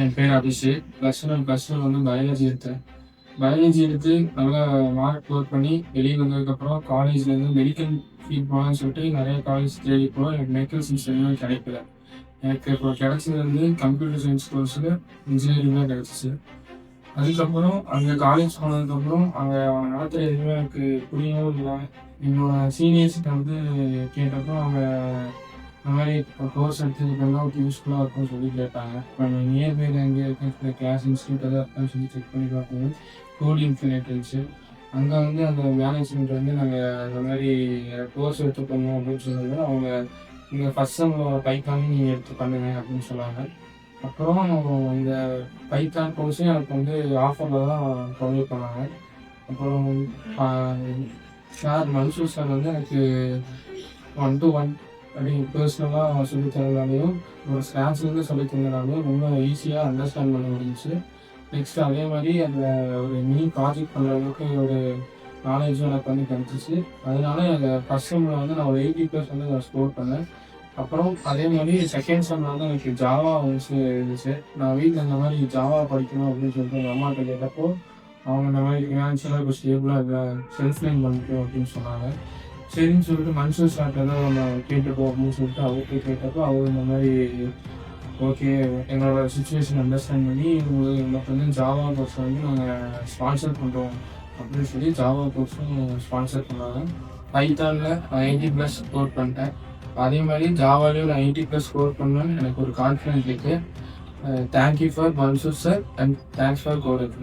என் பேர் அபிஷேக். +1 வந்து பயாலஜி எடுத்தேன். பயாலஜி எடுத்து நல்லா மார்க் ஸ்கோர் பண்ணி வெளியே வந்ததுக்கப்புறம் காலேஜ்லேருந்து மெடிக்கல் ஃபீல்ட் போகலான்னு சொல்லிட்டு நிறைய காலேஜ் தேடி போக எனக்கு மெடிக்கல் சயின்ஸ் எதுவுமே கிடைக்கல. எனக்கு இப்போ கிடைச்சது வந்து கம்ப்யூட்டர் சயின்ஸ் கோர்ஸில் இன்ஜினியரிங் தான் கிடச்சிச்சு. அதுக்கப்புறம் அங்கே காலேஜ் போனதுக்கப்புறம் அங்கே அவங்க நடத்துகிற எதுவுமே எனக்கு புரியவும் இல்லை. என்னோட சீனியர்ஸ்கிட்ட வந்து கேட்டப்போ அவங்க இந்த மாதிரி இப்போ கோர்ஸ் எடுத்ததுக்கெல்லாம் யூஸ்ஃபுல்லாக இருக்கும்னு சொல்லி கேட்டாங்க. இப்போ நியர்பையில் எங்கே இருக்கிற கிளாஸ் இன்ஸ்டியூட் எதாவது இருக்கான்னு சொல்லி செக் பண்ணி பார்க்கும்போது கோடி இன்ஃபினிட் இருந்துச்சு. அங்கே வந்து அந்த மேனேஜ்மெண்ட் வந்து நாங்கள் இந்த மாதிரி கோர்ஸ் எடுத்து பண்ணோம் அப்படின்னு சொன்னது அவங்க நீங்கள் ஃபஸ்ட் செம்மோட பைத்தானே நீங்கள் எடுத்து பண்ணுங்க அப்படின்னு சொன்னாங்க. அப்புறம் இந்த பைத்தான் கோர்ஸையும் எனக்கு வந்து ஆஃபரில் தான் ப்ரொவைட் பண்ணாங்க. அப்புறம் சார் மன்சூர் சார் வந்து எனக்கு 1-to-1 அப்படின்னு பர்சனலாக சொல்லித் தரனாலையும் ஒரு ஸ்கிராட்ச்லேருந்து சொல்லித் தந்தனாலையும் ரொம்ப ஈஸியாக அண்டர்ஸ்டாண்ட் பண்ண முடிஞ்சிச்சு. நெக்ஸ்ட் அதே மாதிரி அந்த ஒரு மினி ப்ராஜெக்ட் பண்ணுற அளவுக்கு ஒரு நாலேஜும் எனக்கு வந்து கிடச்சிச்சு. அதனால அந்த ஃபஸ்ட் செம்மில் வந்து நான் ஒரு 80+ வந்து நான் ஸ்கோர் பண்ணேன். அப்புறம் அதே மாதிரி செகண்ட் செம்மில் வந்து எனக்கு ஜாவா வந்து இருந்துச்சு. நான் வீட்டில் இந்த மாதிரி ஜாவா படிக்கணும் அப்படின்னு சொல்லிட்டு எங்கள் அம்மாட்ட கேட்டப்போ அவங்க இந்த மாதிரி ஃபினான்ஷியலாக இப்போ ஸ்டேபிளாக இல்லை, செல்ஃப் லைன் பண்ணிக்கோ அப்படின்னு சொன்னாங்க. சரின்னு சொல்லிட்டு மன்சூர் சார்ட்ட தான் நம்ம கேட்டுப்போம் அப்படின்னு சொல்லிட்டு அவர்கிட்ட கேட்டப்போ அவர் இந்த மாதிரி ஓகே எங்களோட சுச்சுவேஷன் அண்டர்ஸ்டாண்ட் பண்ணி உங்களுக்கு வந்து ஜாவா கோர்ஸ் வந்து நாங்கள் ஸ்பான்சர் பண்ணுறோம் அப்படின்னு சொல்லி ஜாவா கோர்ஸும் ஸ்பான்சர் பண்ணாங்க. பைத்தானில் 80+ ஸ்கோர் பண்ணிட்டேன். அதே மாதிரி ஜாவாலையும் நான் 80+ ஸ்கோர் பண்ணேன்னு எனக்கு ஒரு கான்ஃபிடென்ட் இருக்குது. Thank you for Mansoor sir and thanks for code.